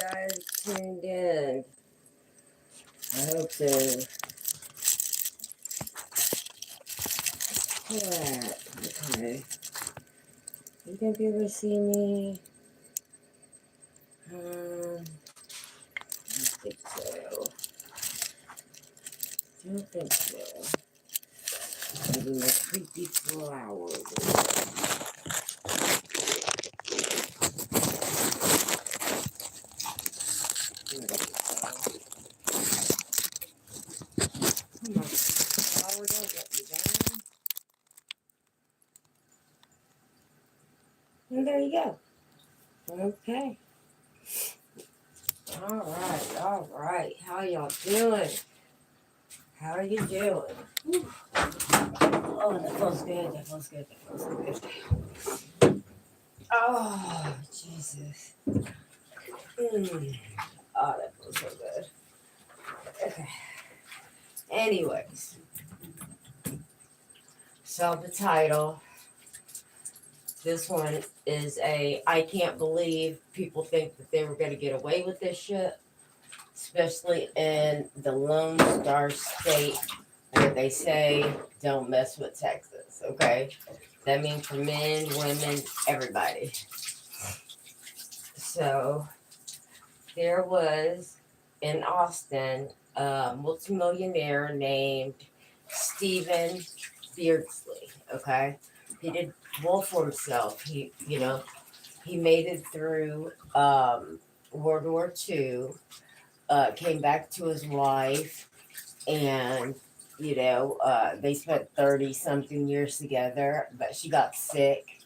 guys tuned in. I hope so. Alright, okay. You gonna be able to see me? I don't think so. Don't think so. Maybe my creepy flower. Come on, flower, don't let me down. And there you go. Okay. All right. How y'all doing? How are you doing? Whew. Oh, that feels good. That feels good. That feels good. Oh, Jesus. Oh, that feels so good. Okay. Anyways, so the title. This one is I can't believe people think that they were going to get away with this shit, especially in the Lone Star State where they say don't mess with Texas, okay? That means for men, women, everybody. So there was in Austin a multimillionaire named Stephen Beardsley, okay? He did well for himself. He made it through World War II, came back to his wife, and they spent 30 something years together, but she got sick.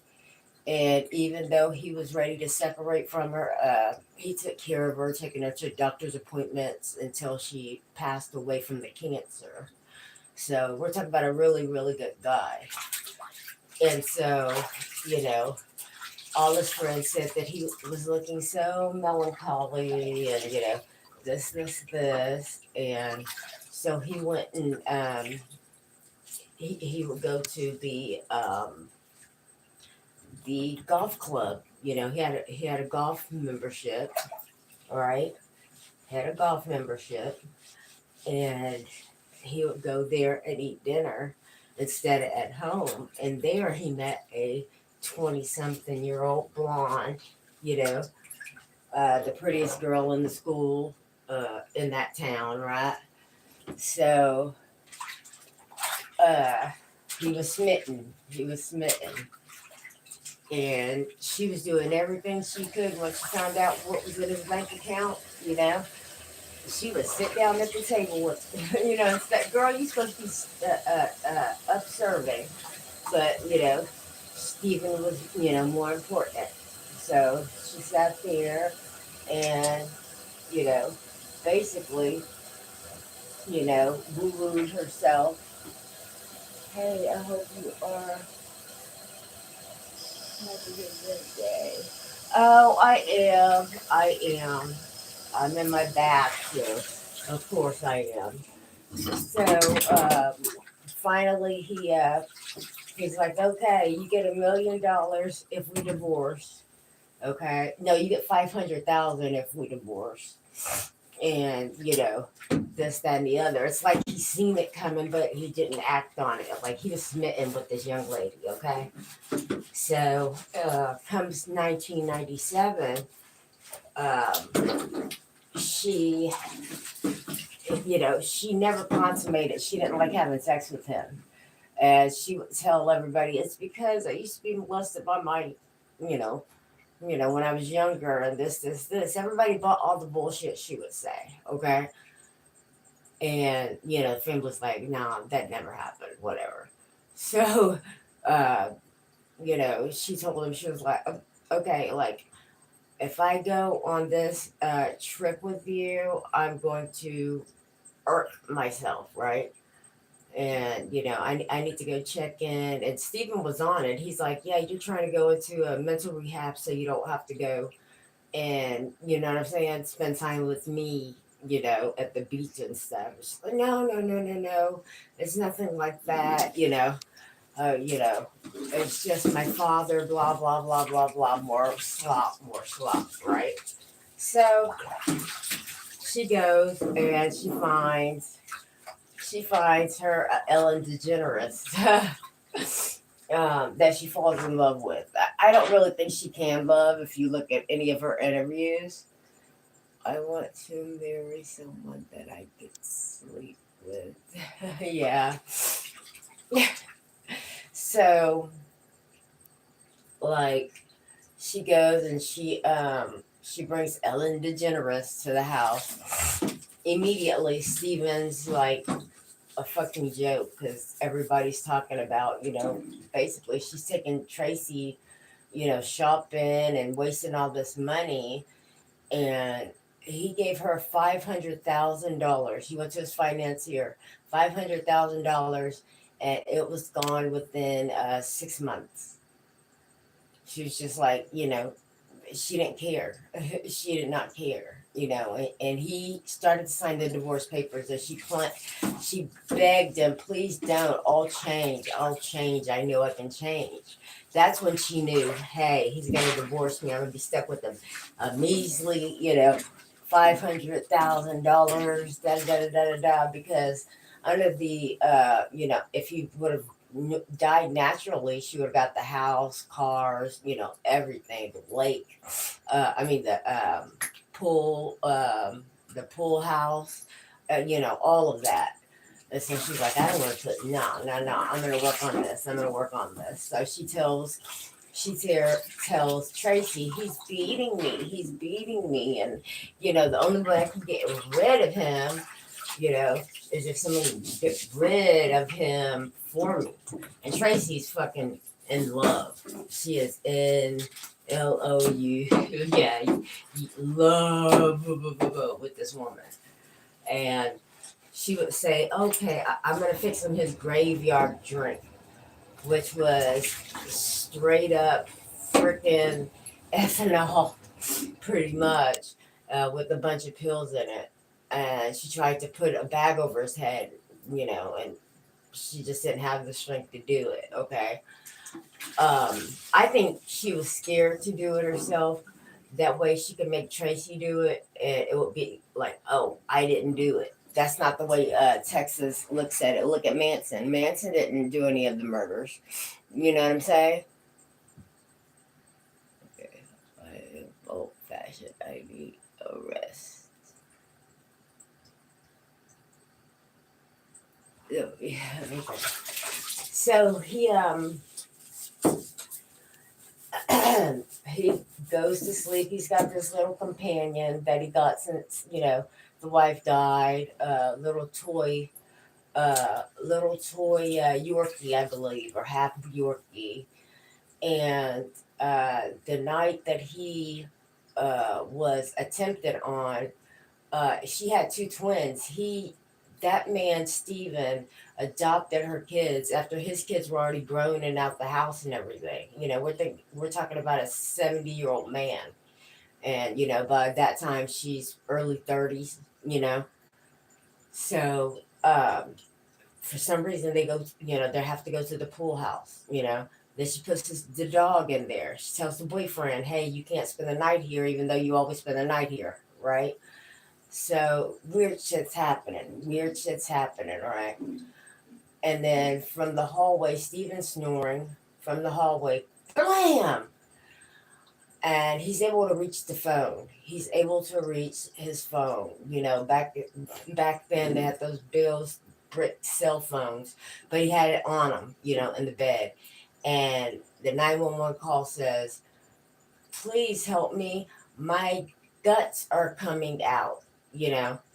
And even though he was ready to separate from her, he took care of her, taking her to doctor's appointments until she passed away from the cancer. So we're talking about a really, really good guy. And so, all his friends said that he was looking so melancholy and, this. And so he went and he would go to the golf club. He had a golf membership, all right? Had a golf membership, and he would go there and eat dinner instead of at home. And there he met a 20-something-year-old blonde, the prettiest girl in the school, in that town, right? So he was smitten. And she was doing everything she could when she found out what was in his bank account, She would sit down at the table with, it's that girl, you're supposed to be up serving. But, Stephen was, more important. So she sat there and, basically, woo-wooed herself. Hey, I hope you are having a good day. Oh, I am. I'm in my bath too. Of course I am. So, finally he's like, okay, you get $1 million if we divorce. Okay. No, you get 500,000 if we divorce. And, this, that, and the other. It's like he's seen it coming, but he didn't act on it. Like he was smitten with this young lady, okay? So, comes 1997, she never consummated. She didn't like having sex with him. And she would tell everybody, it's because I used to be molested by my, when I was younger and this. Everybody bought all the bullshit she would say, okay? And, Finn was like, nah, that never happened, whatever. So, she told him, she was like, okay, like, if I go on this trip with you, I'm going to hurt myself, right? And, I need to go check in. And Stephen was on it. He's like, yeah, you're trying to go into a mental rehab so you don't have to go and, you know what I'm saying, spend time with me, at the beach and stuff. She's like, no. It's nothing like that, it's just my father, blah, blah, blah, blah, blah, more slop, right? So she goes and she finds her Ellen DeGeneres that she falls in love with. I don't really think she can love if you look at any of her interviews. I want to marry someone that I could sleep with. Yeah. So like she goes and she brings Ellen DeGeneres to the house. Immediately Steven's like a fucking joke because everybody's talking about, basically she's taking Tracy, shopping and wasting all this money. And he gave her $500,000. He went to his financier, $500,000, and it was gone within 6 months. She was just like, she didn't care. She did not care, and he started to sign the divorce papers. And she begged him, please don't. I'll change. I know I can change. That's when she knew, hey, he's going to divorce me. I'm going to be stuck with him. A measly, $500,000, da da da da da, because under the, if he would have died naturally, she would have got the house, cars, everything, the lake, pool, the pool house, all of that. And so she's like, I don't want to put, no, I'm going to work on this. I'm going to work on this. So tells Tracy, he's beating me. And, the only way I can get rid of him, is if someone gets rid of him for me. And Tracy's fucking in love. She is in LOU. Yeah, love with this woman. And she would say, okay, I'm going to fix him his graveyard drink, which was straight up freaking ethanol, pretty much, with a bunch of pills in it. And she tried to put a bag over his head, and she just didn't have the strength to do it. Okay. I think she was scared to do it herself. That way she could make Tracy do it, and it would be like, oh, I didn't do it. That's not the way Texas looks at it. Look at Manson. Manson didn't do any of the murders. You know what I'm saying? Okay. Old fashioned ID arrest. Oh, yeah. Okay. So he goes to sleep. He's got this little companion that he got since the wife died. Little toy Yorkie, I believe, or half Yorkie. And the night that he was attempted on, she had two twins. That man Steven adopted her kids after his kids were already grown and out the house and everything. We're talking about a 70-year-old man, and by that time she's early 30s. So for some reason they go, they have to go to the pool house. Then she puts the dog in there. She tells the boyfriend, hey, you can't spend the night here, even though you always spend the night here, right? So weird shit's happening. Right? And then from the hallway, Steven snoring from the hallway, blam! And he's able to reach the phone. He's able to reach his phone. Back then they had those brick cell phones, but he had it on him, in the bed. And the 911 call says, please help me. My guts are coming out.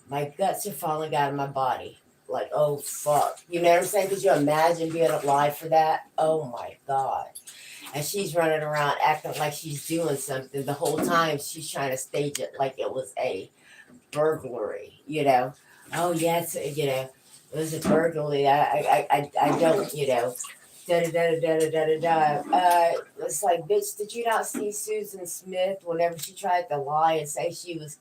My guts are falling out of my body. Like, oh, fuck. You know what I'm saying? Could you imagine being alive for that? Oh, my God. And she's running around acting like she's doing something. The whole time she's trying to stage it like it was a burglary, Oh, yes, it was a burglary. I don't, da da da da da da da da. It's like, bitch, did you not see Susan Smith whenever she tried to lie and say she was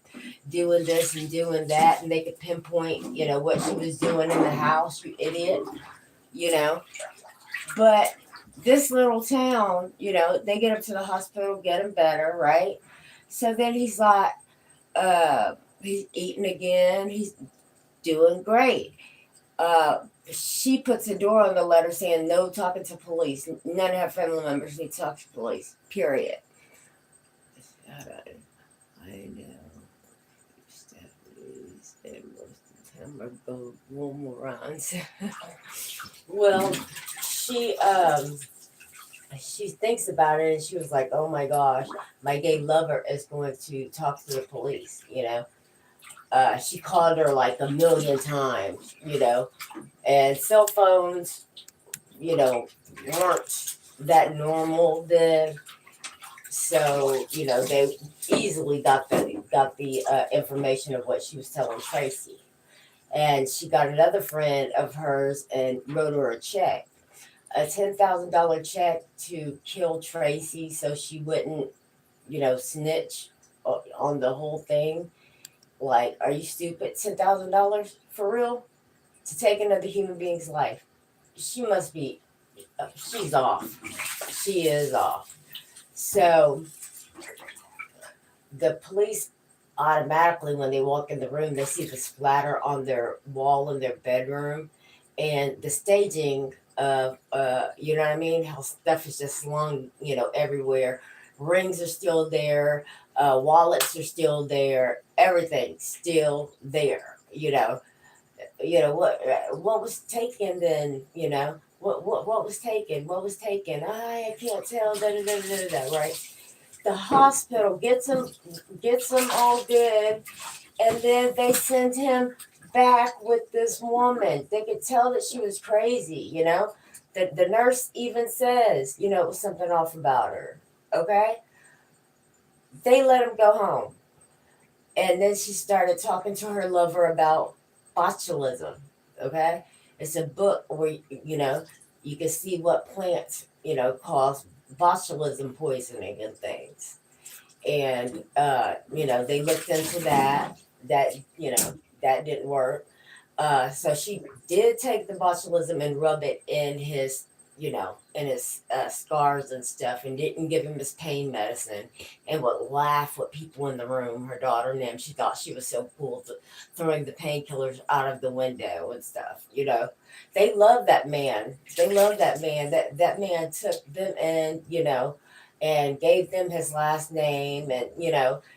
doing this and doing that, and they could pinpoint, what she was doing in the house, you idiot, But this little town, they get him to the hospital, get him better, right? So then he's like, He's eating again. He's doing great. Uh, she puts a door on the letter saying no talking to police. None of her family members need to talk to police. Period. I know. Stephanie's and most of the time are both morons. Well, she she thinks about it and she was like, "Oh my gosh, my gay lover is going to talk to the police." She called her like a million times. And cell phones, weren't that normal then. So they easily got the information of what she was telling Tracy, and she got another friend of hers and wrote her a check, a $10,000 check to kill Tracy, so she wouldn't snitch on the whole thing. Like, are you stupid? $10,000 for real to take another human being's life? She must be. She's off. She is off. So the police automatically, when they walk in the room, they see the splatter on their wall in their bedroom, and the staging of you know what I mean, how stuff is just slung everywhere. Rings are still there, wallets are still there, everything's still there. What was taken then. What was taken, I can't tell, right. The hospital gets him all good, and then they send him back with this woman. They could tell that she was crazy. The nurse even says it was something off about her. Okay. They let him go home, and then she started talking to her lover about botulism. Okay. It's a book where you can see what plants cause botulism poisoning and things. And they looked into that that didn't work. So she did take the botulism and rub it in his scars and stuff, and didn't give him his pain medicine, and would laugh with people in the room, her daughter and them. She thought she was so cool, throwing the painkillers out of the window and stuff. They love that man. That man took them in, and gave them his last name, and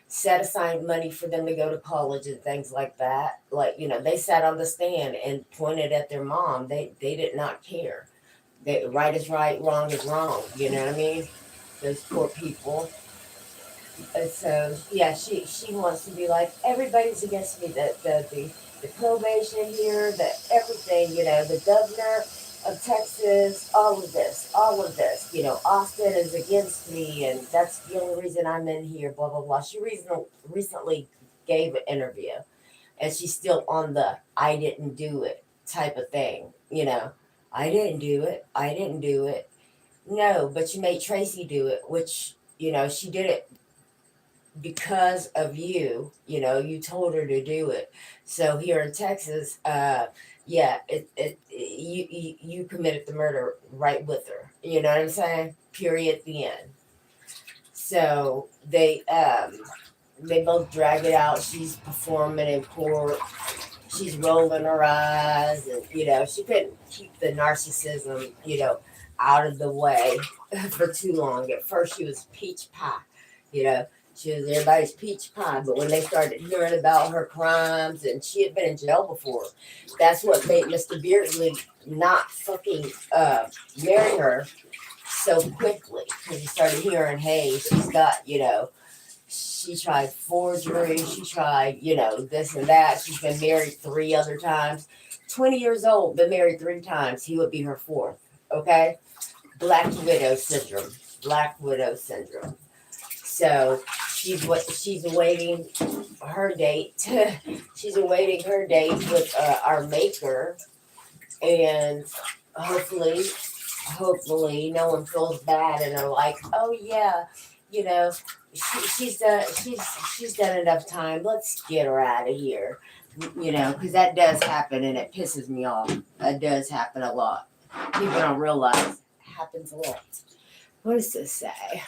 set aside money for them to go to college and things like that. Like, they sat on the stand and pointed at their mom. They did not care. Right is right, wrong is wrong. You know what I mean? Those poor people. And so yeah, she wants to be like, everybody's against me. The probation here, the everything. The governor of Texas, all of this. Austin is against me, and that's the only reason I'm in here. Blah blah blah. She recently gave an interview, and she's still on the "I didn't do it" type of thing. I didn't do it. I didn't do it. No, but you made Tracy do it, which she did it because of you. You told her to do it. So here in Texas, yeah, you committed the murder right with her. You know what I'm saying? Period. The end. So they both drag it out. She's performing in court. She's rolling her eyes, and she couldn't keep the narcissism out of the way for too long. At first she was peach pie. you know she was everybody's peach pie, but when they started hearing about her crimes, and she had been in jail before, that's what made Mr. Beardsley not fucking marry her so quickly, because he started hearing, hey, she's got she tried forgery. She tried, this and that. She's been married 3 other times. 20 years old, been married 3 times. He would be her fourth. Okay? Black widow syndrome. Black widow syndrome. So she's awaiting her date. She's awaiting her date with our maker, and hopefully no one feels bad and are like, oh yeah, you know, she's done enough time. Let's get her out of here. Because that does happen, and it pisses me off. That does happen a lot. People don't realize it happens a lot. What does this say?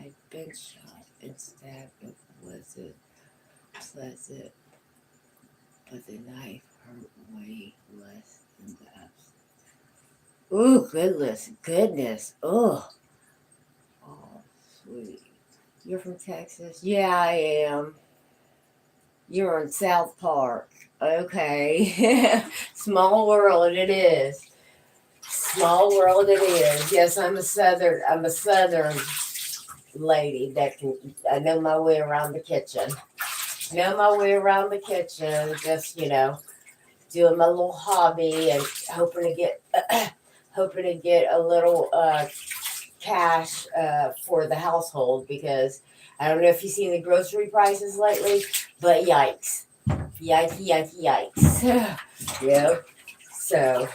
I'd been shot and stabbed. It wasn't pleasant, but the knife hurt way less than the absence. Ooh, goodness. Oh, sweet. You're from Texas? Yeah, I am. You're in South Park. Okay. Small world it is. Small world it is. Yes, I'm a southern lady that can I know my way around the kitchen. Know my way around the kitchen, just doing my little hobby and hoping to get hoping to get a little cash for the household because I don't know if you've seen the grocery prices lately, but yikes. Yikes. Yeah. So,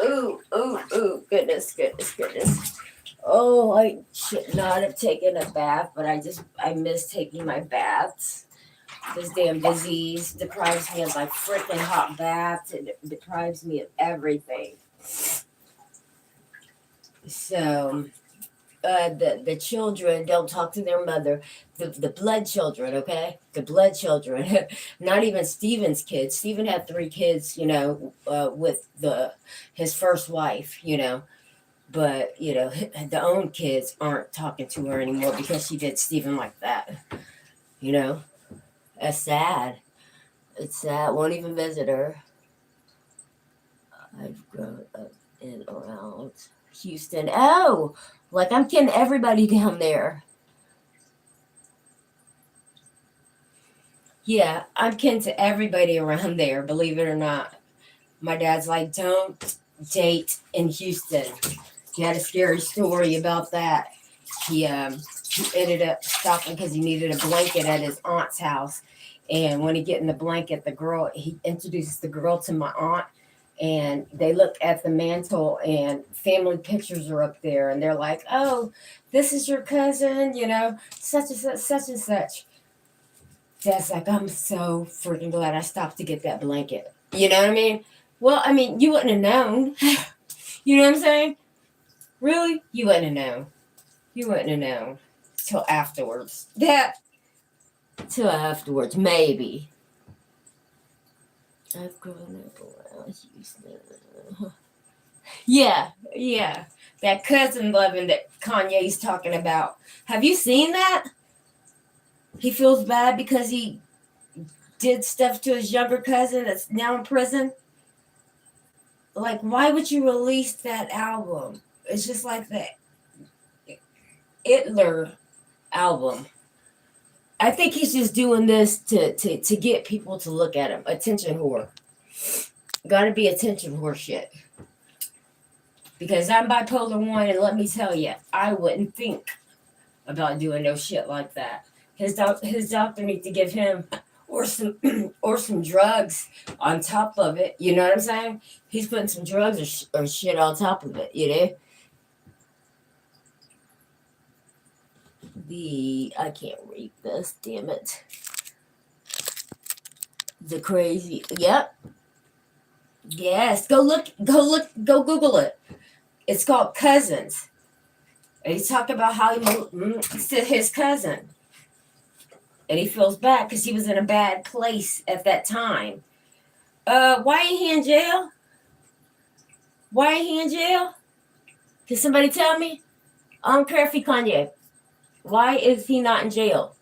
ooh, goodness. Oh, I should not have taken a bath, but I miss taking my baths. This damn disease deprives me of my freaking hot bath. It deprives me of everything. So, the children don't talk to their mother. The blood children, okay, the blood children. Not even Stephen's kids. Stephen had 3 kids, with his first wife, but the own kids aren't talking to her anymore because she did Stephen like that. You know, that's sad. It's sad. Won't even visit her. I've grown up in around Houston. Oh, like I'm kidding everybody down there. Yeah, I'm kin to everybody around there, believe it or not. My dad's like, don't date in Houston. He had a scary story about that. He ended up stopping because he needed a blanket at his aunt's house. And when he get in the blanket, he introduces the girl to my aunt. And they look at the mantle and family pictures are up there. And they're like, oh, this is your cousin, such and such, such and such. Dad's like, I'm so freaking glad I stopped to get that blanket. You know what I mean? Well, I mean, you wouldn't have known. You know what I'm saying? Really? You wouldn't have known. You wouldn't have known till afterwards. Till afterwards, maybe. I've grown up around Houston. Yeah. That cousin loving that Kanye's talking about. Have you seen that? He feels bad because he did stuff to his younger cousin that's now in prison. Like, why would you release that album? It's just like the Hitler album. I think he's just doing this to get people to look at him. Attention whore. Gotta be attention whore shit. Because I'm bipolar 1, and let me tell you, I wouldn't think about doing no shit like that. His doctor needs to give him or some drugs on top of it. You know what I'm saying? He's putting some drugs or shit on top of it. I can't read this. Damn it. The crazy. Yep. Yes. Go Google it. It's called Cousins. And he's talking about how he to his cousin. And he feels bad because he was in a bad place at that time. Why ain't he in jail? Why ain't he in jail? Can somebody tell me? I don't care if he Kanye. Why is he not in jail?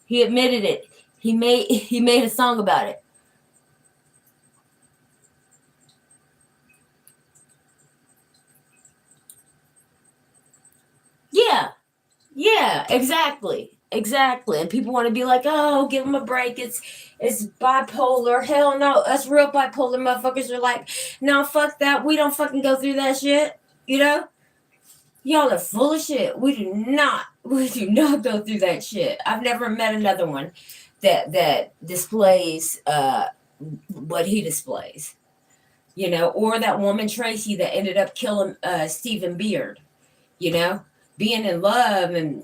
He admitted it. He made a song about it. Yeah, exactly. And people want to be like, oh, give him a break. It's bipolar. Hell no. Us real bipolar motherfuckers are like, no, fuck that. We don't fucking go through that shit. Y'all are full of shit. We do not go through that shit. I've never met another one that displays what he displays. Or that woman Tracy that ended up killing Stephen Beard, being in love and,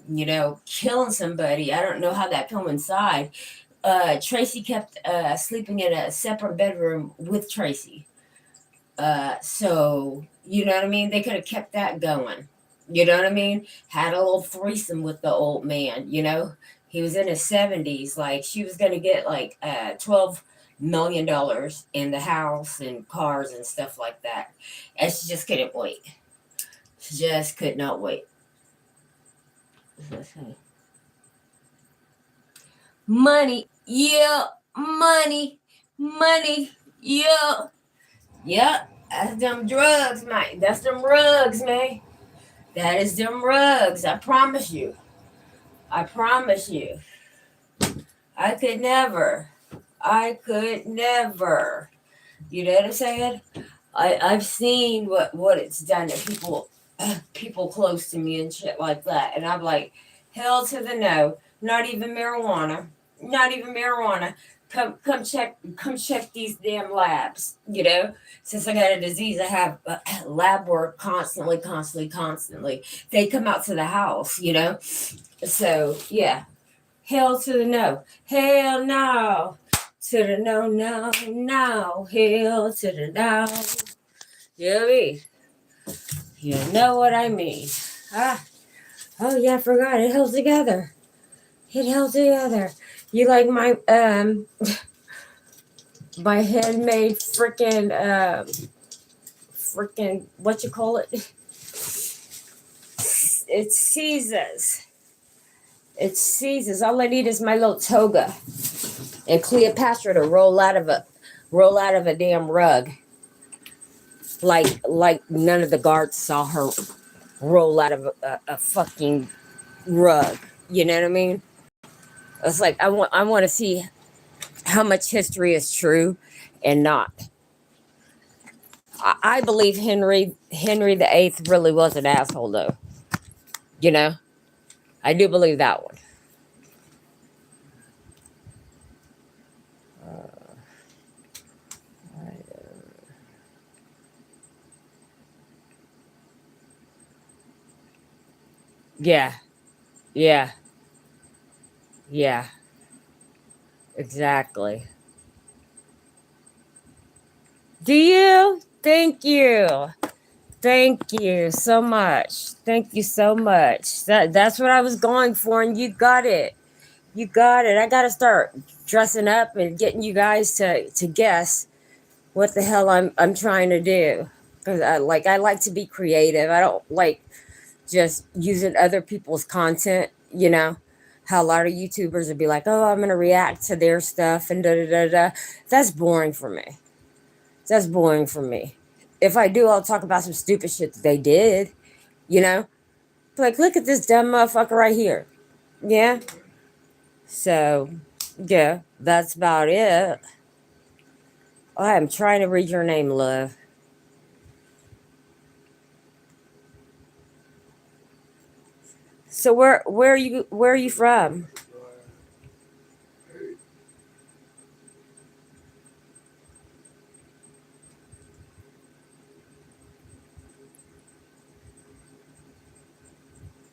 killing somebody. I don't know how that coincided. Tracy kept sleeping in a separate bedroom with Tracy. So, you know what I mean? They could have kept that going. You know what I mean? Had a little threesome with the old man, you know? He was in his 70s. Like, she was going to get like $12 million in the house and cars and stuff like that. And she just couldn't wait. She just could not wait. Money, yeah, money, yeah. Yeah, that's them drugs, man. That's them rugs, man. That is them rugs. I promise you. I promise you. I could never. I could never. You know what I'm saying? I've seen what it's done to people close to me and shit like that, and I'm like, hell to the no. Not even marijuana. Not even marijuana. Come check these damn labs. You know, since I got a disease, I have lab work constantly. They come out to the house. You know, so yeah. Hell to the no. Hell no. To the no, no, no. Hell to the no. You know what I mean? You know what I mean. Ah. Oh yeah, I forgot. It held together. It held together. You like my handmade frickin' what you call it? It's Caesar's. It's Caesar's. All I need is my little toga. And Cleopatra to roll out of a damn rug. Like none of the guards saw her roll out of a fucking rug. You know what I mean? It's like I want to see how much history is true and not. I believe Henry the Eighth really was an asshole though. You know? I do believe that one. Yeah. Yeah. Yeah. Exactly. Do you? Thank you. Thank you so much. Thank you so much. That's what I was going for, and you got it. You got it. I gotta start dressing up and getting you guys to guess what the hell I'm trying to do. Because I like to be creative. I don't like just using other people's content, you know. How a lot of YouTubers would be like, oh, I'm gonna react to their stuff and da da da da. That's boring for me. That's boring for me. If I do, I'll talk about some stupid shit that they did, you know? Like, look at this dumb motherfucker right here. Yeah? So, yeah, that's about it. I am trying to read your name, love. So where are you from?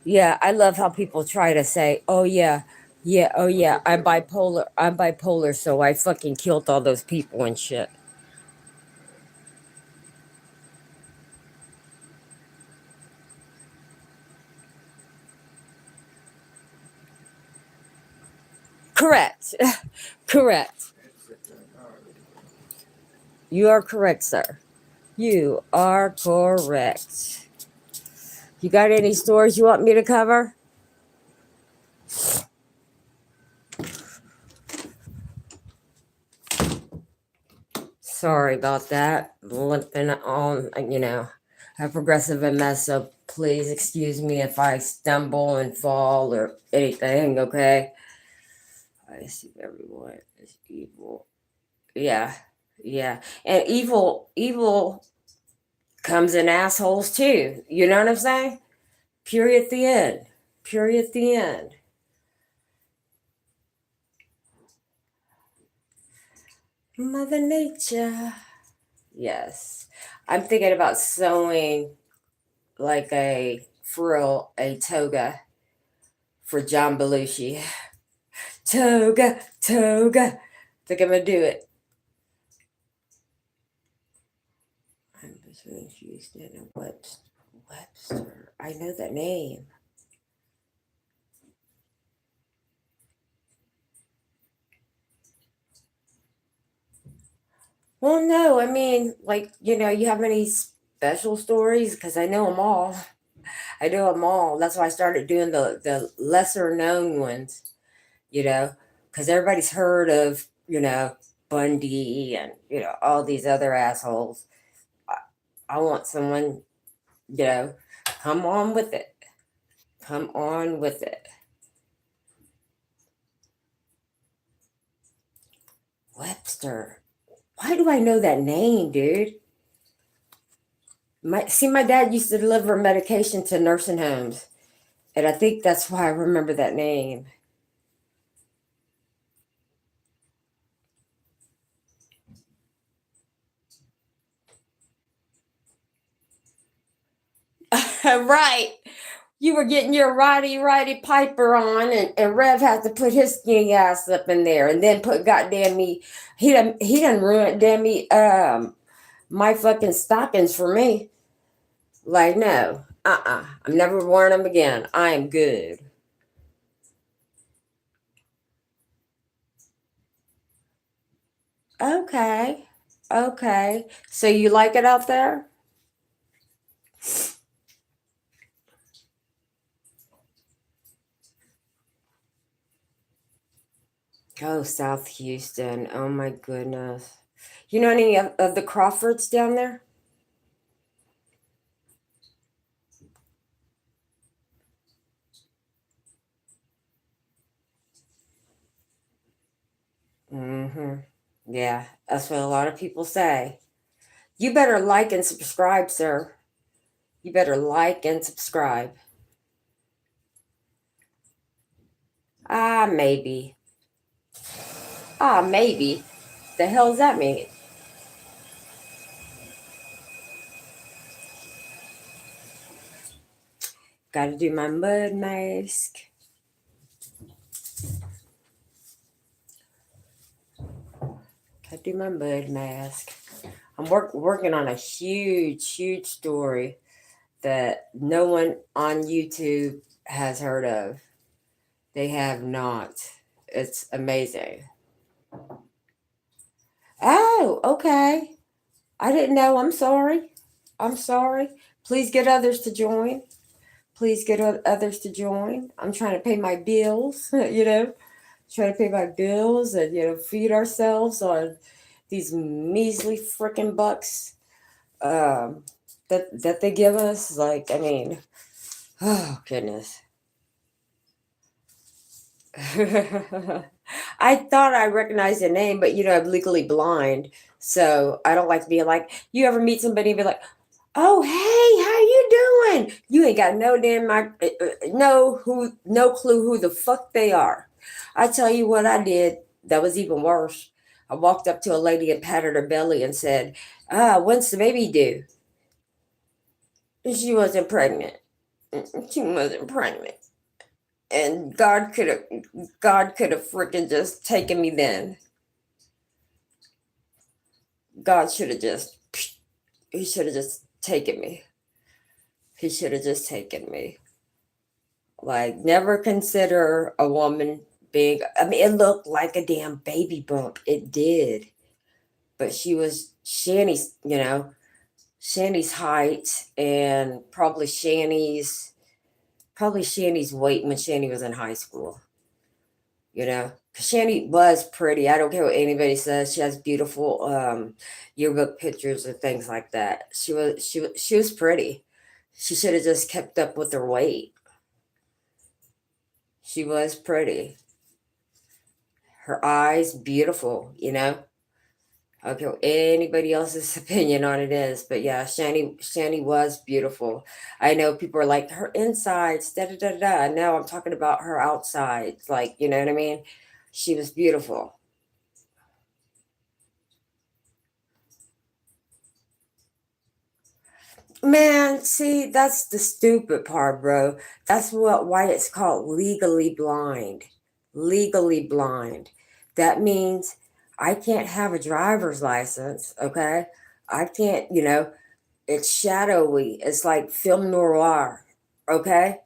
Yeah, I love how people try to say, "Oh yeah, yeah, oh yeah, I'm bipolar. I'm bipolar, so I fucking killed all those people and shit." Correct. Correct. You are correct, sir. You are correct. You got any stories you want me to cover? Sorry about that. Limping on, a progressive MS, so please excuse me if I stumble and fall or anything, okay? I see everyone is evil. Yeah, yeah. And evil comes in assholes too. You know what I'm saying? Period the end. Period the end. Mother Nature. Yes. I'm thinking about sewing like a toga for John Belushi. Toga, toga. Think I'm gonna do it. I'm between Houston and what? Webster. I know that name. Well, no, I mean, like, you have any special stories? Because I know them all. I know them all. That's why I started doing the lesser known ones, you know, because everybody's heard of, Bundy and, all these other assholes. I, I want someone, you know, come on with it. Come on with it. Webster. Why do I know that name, dude? My dad used to deliver medication to nursing homes, and I think that's why I remember that name. Right. You were getting your Roddy Piper on, and Rev had to put his skinny ass up in there, and then put goddamn me. He done ruined damn me my fucking stockings for me. Like no, I'm never wearing them again. I am good. Okay, okay. So you like it out there? Oh, South Houston. Oh my goodness. You know any of the Crawfords down there? Mm-hmm. Yeah, that's what a lot of people say. You better like and subscribe, sir. You better like and subscribe. Maybe. Maybe. The hell's that mean? Gotta do my mud mask. Gotta do my mud mask. I'm working on a huge story that no one on YouTube has heard of. They have not. It's amazing. Oh, okay. I didn't know. I'm sorry. I'm sorry. Please get others to join. Please get others to join. I'm trying to pay my bills, trying to pay my bills and, feed ourselves on these measly freaking bucks that they give us. Like, I mean, oh, goodness. I thought I recognized the name, but I'm legally blind, so I don't like being like. You ever meet somebody and be like, "Oh, hey, how you doing?" You ain't got no damn no clue who the fuck they are. I tell you what I did that was even worse. I walked up to a lady and patted her belly and said, when's the baby due?" And she wasn't pregnant. She wasn't pregnant. And God could have freaking just taken me then. God should have just he should have just taken me. He should have just taken me. Like never consider a woman being I mean it looked like a damn baby bump. It did. But she was Shanny's height and probably Shanny's weight when Shanny was in high school. 'Cause Shanny was pretty. I don't care what anybody says. She has beautiful yearbook pictures and things like that. She was pretty. She should have just kept up with her weight. She was pretty. Her eyes beautiful. I don't care what anybody else's opinion on it is, but yeah, Shani was beautiful. I know people are like her insides, da da da da. Now I'm talking about her outsides, like you know what I mean. She was beautiful. Man, see, that's the stupid part, bro. That's why it's called legally blind. Legally blind. That means I can't have a driver's license, okay? I can't, It's shadowy. It's like film noir. Okay?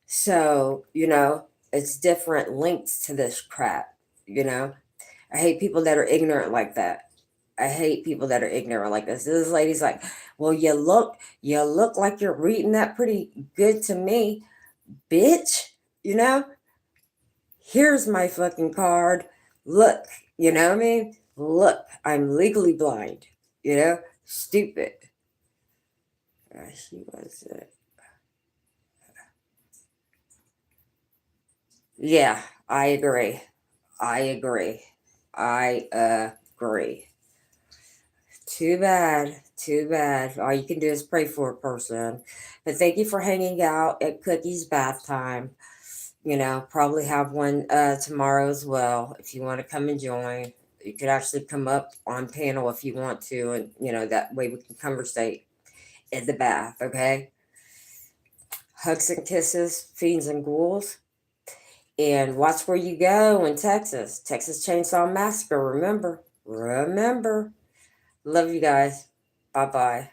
So, it's different links to this crap, you know? I hate people that are ignorant like that. I hate people that are ignorant like this lady's like, well, you look like you're reading that pretty good to me, bitch. You know, here's my fucking card. Look, you know what I mean? Look, I'm legally blind. Stupid. She was, yeah, I agree. I agree. I agree. Too bad. Too bad. All you can do is pray for a person. But thank you for hanging out at Cookie's Bath Time. Probably have one tomorrow as well if you want to come and join. You could actually come up on panel if you want to, and that way we can conversate in the bath, okay? Hugs and kisses, fiends and ghouls. And watch where you go in Texas. Texas Chainsaw Massacre, remember. Remember. Love you guys. Bye bye.